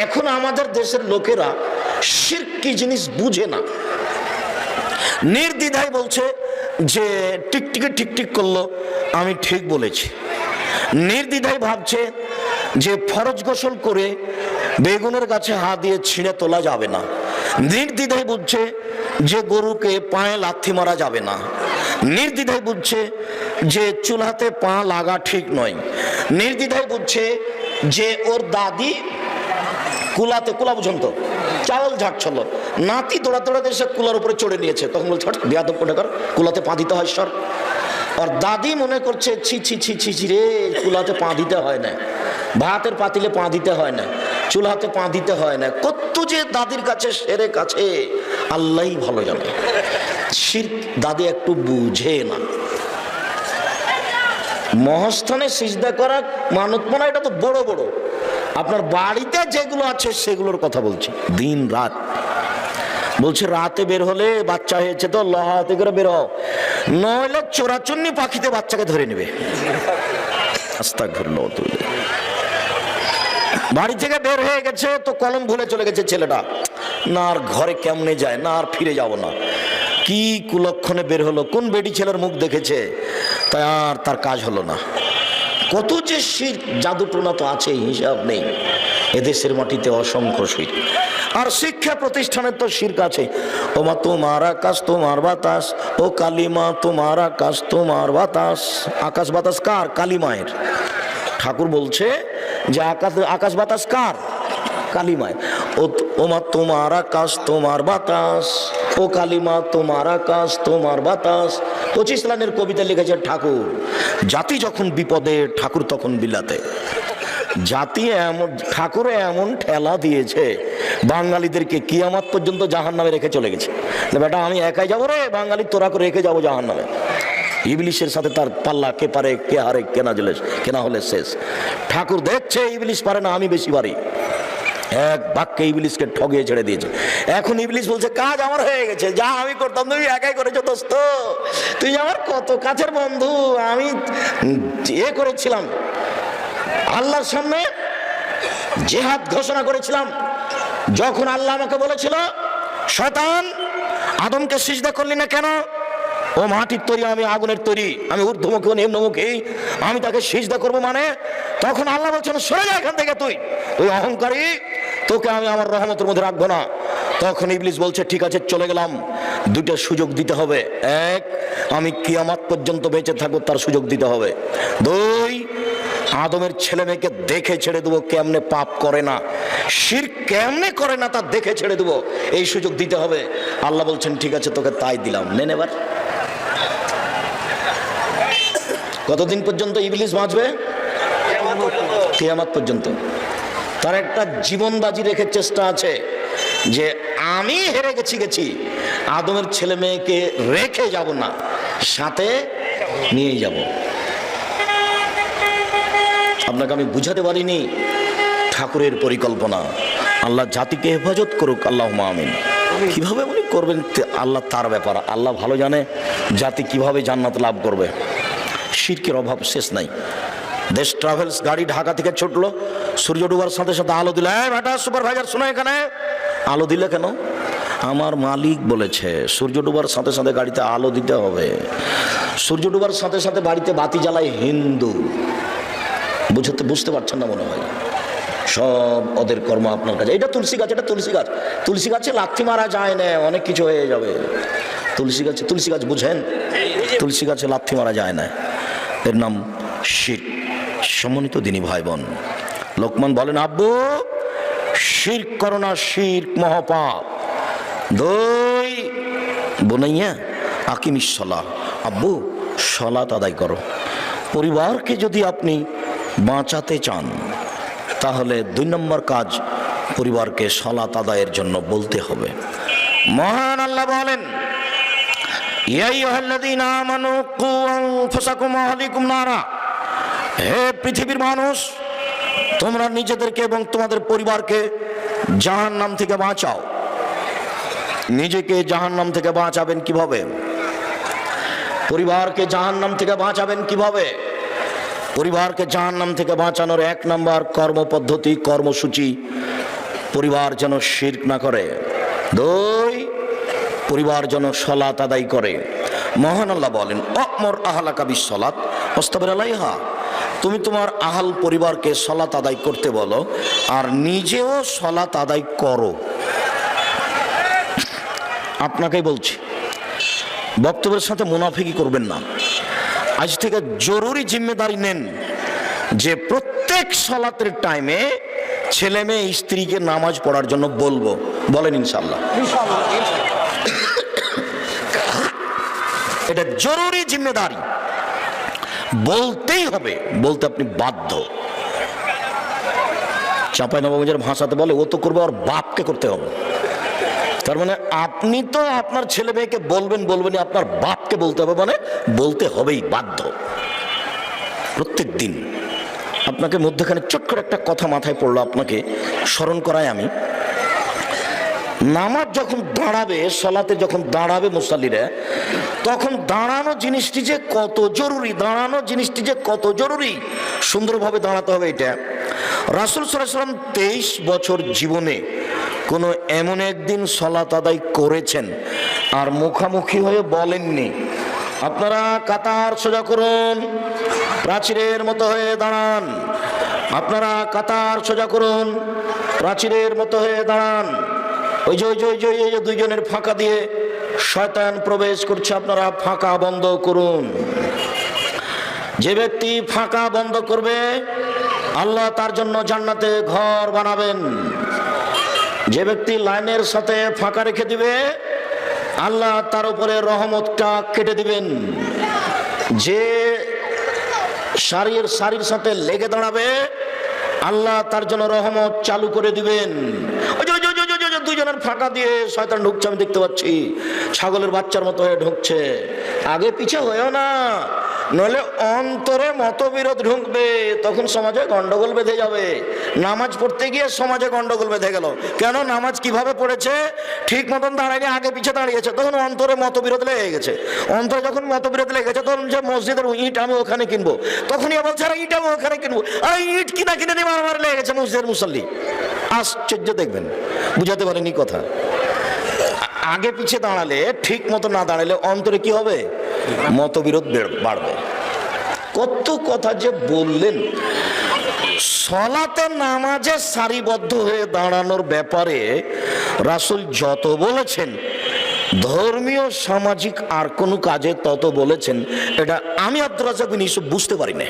এখন আমাদের দেশের লোকেরা শিরক কি জিনিস বুঝে না, নির্দ্বিধায় বলছে যে টিকটিকে টিকটিক করলো আমি ঠিক বলেছি। নির্দ্বিধায় ভাবছে যে ফরজ গোসল করে বেগুনের গাছে হাত দিয়ে ছিঁড়ে তোলা যাবে না। নির্দ্বিধায় বুঝছে যে গরুকে পায়ে লাথি মারা যাবে না। নির্দ্বিধায় বুঝছে যে চুলাতে পা লাগা ঠিক নয়। নির্দ্বিধায় বুঝছে যে ওর দাদি কুলা বুঝুন তো, চাউল ঝাড়ছিল, নাতি দৌড়া দৌড়াতে এসে কুলার উপরে চড়ে নিয়েছে, তখন বলছে বেয়াদব কোথাকার, কুলাতে পা দিতে হয় সর। আর দাদি মনে করছে ছি ছি ছি ছি ছি রে, কুলাতে পা দিতে হয় না, ভাতের পাতিলে পা দিতে হয় না, চুলাতে পা দিতে হয় না। কত যে দাদির কাছে সেরে কাছে আল্লাহই ভালো জানে। শিরক দাদি একটু বুঝে না। মহাস্থানে সিজদা করা মানত মনা, এটা তো বড় বড়। আপনার বাড়িতে যেগুলো আছে সেগুলোর কথা বলছি। দিন রাত বলছে, রাতে বের হলে বাচ্চা হয়েছে তো লহাতে করে বের হও, নইলে চোরাচুন্নি পাখিতে বাচ্চাকে ধরে নেবে। আস্তাগফিরুল্লাহ। বাড়ি থেকে বের হয়ে গেছে তো কলম ভুলে চলে গেছে ছেলেটা, না আর ঘরে কেমনে যায়, না আর ফিরে যাব না। কি কুলক্ষণে বের হলো, কোন বেডি ছেলের মুখ দেখেছে, তাই আর তার কাজ হলো না। কত যে শিরক জাদু টোনা তো আছে, হিসাব নেই। এদেশের মাটিতে অসংখ্য শিরক। আর শিক্ষা প্রতিষ্ঠানের তো শিরক আছে। ও মা তোমার আকাশ তোমার বাতাস, ও কালিমা তোমার আকাশ তোমার বাতাস। আকাশ বাতাস কার? কালিমায়ের। ঠাকুর বলছে যে আকাশ বাতাস কার? কালিমায়। ও মা তোমার আকাশ তোমার বাতাস, ও কালিমা তোমার আকাশ তোমার বাতাস। 25 লাইনের কবিতা লিখেছে ঠাকুর। জাতি যখন বিপদে ঠাকুর তখন বিলাতে। জাতি এমন, ঠাকুরে এমন ঠেলা দিয়েছে বাঙালিদেরকে কিয়ামত পর্যন্ত জাহান্নামে রেখে চলে গেছে। বেটা আমি একাই যাবো রে, বাঙালি তোরা করে রেখে যাবো জাহান্নামে। ইবলিশের সাথে তার পাল্লা, কে পারে কে হারে, কেনা হলে শেষ। ঠাকুর দেখছে ইবলিশ পারে না, আমি বেশি পারি। এক বাক্যে ইবলিশকে ঠগিয়ে ছেড়ে দিয়েছে। এখন ইবলিশ বলছে কাজ আমার হয়ে গেছে, যা আমি করতাম তুমি একাই করেছো দোস্ত, তুই আমার কত কাছের বন্ধু। আমি করেছিলাম আল্লাহর সামনে জিহাদ ঘোষণা করেছিলাম, যখন আল্লাহ আমাকে বলেছিল শয়তান আদমকে সিজদা করলি না কেন, ও মাটির তৈরি আমি আগুনের তৈরি, আমি ঊর্ধ্বমুখী ও নিম্নমুখী, আমি তাকে সিজদা করবো মানে, তখন আল্লাহ বলছেন সরে যা এখান থেকে, তুই অহংকারী, তোকে আমি আমার রহমতের মধ্যে রাখবো না। তখন ইবলিশ বলছে ঠিক আছে চলে গেলাম, দুটো সুযোগ দিতে হবে। এক, আমি কিয়ামত পর্যন্ত বেঁচে থাকবো তার সুযোগ দিতে হবে। দুই, আদমের ছেলে মেয়েকে দেখে ছেড়ে দেবো কেমনে পাপ করে না, শিরক কেমনে করে না তা দেখে ছেড়ে দেবো, এই সুযোগ দিতে হবে। আল্লাহ বলছেন ঠিক আছে তোকে তাই দিলাম, নেন এবার। কতদিন পর্যন্ত ইবলিশ বাঁচবে? কিয়ামত পর্যন্ত। তার একটা জীবন বাজি রেখে চেষ্টা আছে যে আমি হেরে গেছি, আদমের ছেলে মেয়েকে রেখে যাব না, সাথে নিয়ে যাব। আপনাকে আমি বুঝাতে পারিনি ঠাকুরের পরিকল্পনা। আল্লাহ জাতিকে হেফাজত করুক, আল্লাহুম্মা আমিন। কিভাবে উনি করবেন আল্লাহ তার ব্যাপার, আল্লাহ ভালো জানে জাতি কিভাবে জান্নাত লাভ করবে। শিরকের অভাব শেষ নাই। দেশ ট্রাভেলস গাড়ি ঢাকা থেকে ছুটলো, সূর্য ডুবার সাথে সাথে আলো দিল। বেটা সুপারভাইজার শোনো, এখানে আলো দিলে কেন? আমার মালিক বলেছে সূর্য ডুবার সাথে সাথে গাড়িতে আলো দিতে হবে। সূর্য ডুবার সাথে সাথে বাড়িতে বাতি জ্বালায় হিন্দু। বুঝতে পারছেন না মনে হয়, সব ওদের কর্ম আপনার কাছে। এটা তুলসী গাছ, এটা তুলসী গাছ, তুলসী গাছে লাথি মারা যায় না, অনেক কিছু হয়ে যাবে। তুলসী গাছ বুঝেন, তুলসী গাছে লাথি মারা যায় না, এর নাম শিরক। সম্মানিত দিনী ভাই বোন, লোকমান বলেন আব্বু শিরক করো না, শিরক মহাপাপ। দুই, বোনাইয়া আকিমিস সালাহ, আব্বু সালাত আদায় করো। পরিবারকে যদি আপনি বাঁচাতে চান তাহলে 2 নম্বর কাজ, পরিবারকে সালাত আদায়ের জন্য বলতে হবে। মহান আল্লাহ বলেন ইয়া আইয়ুহাল্লাযীনা আমানু কু আনফুসাকুম ওয়া আহলিকুম নারা, হে পৃথিবীর মানুষ তোমরা নিজেদেরকে এবং তোমাদের পরিবারকে জাহান্নাম থেকে বাঁচাও। নিজেকে জাহান্নাম থেকে বাঁচাবেন কিভাবে? পরিবারকে জাহান্নাম থেকে বাঁচাবেন কিভাবে? পরিবারকে জাহান্নাম থেকে বাঁচানোর 1 নম্বর কর্মপদ্ধতি, কর্মসূচি পরিবার যেন শিরক না করে। 2, পরিবার যেন সালাত আদায় করে। মহান আল্লাহ বলেন, অমর আহলাকা বিসসালাত ওয়াসতাবির আলাইহা, তুমি তোমার আহাল পরিবারকে সালাত আদায় করতে বলো আর নিজেও সালাত আদায় করো। আপনাকেই বলছি, বক্তব্যের সাথে মুনাফিকি করবেন না। আজ থেকে জরুরি জিম্মেদারি নেন যে প্রত্যেক সালাতের টাইমে ছেলে মেয়ে স্ত্রীকে নামাজ পড়ার জন্য বলবো। বলেন ইনশাআল্লাহ। এটা জরুরি জিম্মেদারি, বলতেই হবে, বলতে আপনি বাধ্য। চাঁপাইনবাবগঞ্জের ভাষাতে বলে ও তো করবে আর বাপকে করতে হবে। তার মানে আপনি তো আপনার ছেলে মেয়েকে বলবেন, আপনার বাপকে বলতে হবে, মানে বলতে হবেই, বাধ্য। প্রত্যেক দিন আপনাকে মধ্যখানে ছোট্ট করে একটা কথা মাথায় পড়লো, আপনাকে স্মরণ করাই আমি। নামাজ যখন দাঁড়াবে, সালাতে যখন দাঁড়াবে মুসাল্লিরা, তখন দাঁড়ানো জিনিসটি যে কত জরুরি, সুন্দরভাবে দাঁড়াতে হবে। এটা রাসূল সাল্লাল্লাহু আলাইহি ওয়াসাল্লাম 23 বছর জীবনে কোনো এমন একদিন সালাত আদায় করেছেন আর মুখামুখি হয়ে বলেননি, আপনারা কাতার সোজা করুন, প্রাচীরের মতো হয়ে দাঁড়ান, আপনারা কাতার সোজা করুন, প্রাচীরের মতো হয়ে দাঁড়ান। ওই যে দুইজনের ফাঁকা দিয়ে শয়তান প্রবেশ করছে, আপনারা ফাঁকা বন্ধ করুন। যে ব্যক্তি ফাঁকা বন্ধ করবে আল্লাহ তার জন্য জান্নাতে ঘর বানাবেন। যে ব্যক্তি লাইনের সাথে ফাঁকা রেখে দিবে আল্লাহ তার উপরে রহমতটা কেটে দিবেন। যে সারির সাথে লেগে দাঁড়াবে আল্লাহ তার জন্য রহমত চালু করে দিবেন। দুইজনের ফাঁকা দিয়ে শয়তান ঢুকছে, আমি দেখতে পাচ্ছি, ছাগলের বাচ্চার মতো হয়ে ঢুকছে। আগে পিছে হয়েও না, নইলে অন্তরে মতবিরোধ ঢুকবে, তখন সমাজে গন্ডগোল বেঁধে যাবে। নামাজ পড়তে গিয়ে সমাজে গন্ডগোল বেঁধে গেল, কেন? নামাজ কিভাবে পড়েছে, ঠিক মতন দাঁড়ায়নি, আগে পিছে দাঁড়িয়েছে, তখন অন্তরে মতবিরোধ লেগে গেছে। অন্তরে যখন মতবিরোধ লেগেছে, তখন যে মসজিদের ইট আমি ওখানে কিনবো, তখনই বলছে ইট আমি ওখানে কিনবো, আর ইট কিনে নিয়ে মারামার লেগে গেছে মসজিদের মুসল্লি। আশ্চর্য দেখবেন, বুঝাতে পারেনি কথা। আগে পিছে দাঁড়ালে, ঠিক মতো না দাঁড়ালে অন্তরে কি হবে? মতবিরোধ বাড়বে। কত কথা যে বললেন। সালাতে নামাজে সারিবদ্ধ হয়ে দাঁড়ানোর ব্যাপারে রাসূল যত বলেছেন, ধর্মীয় সামাজিক আর কোনো কাজে তত বলেছেন, এটা আমি আব্দুর রাজ্জাক বিন ইউসুফ বুঝতে পারি না।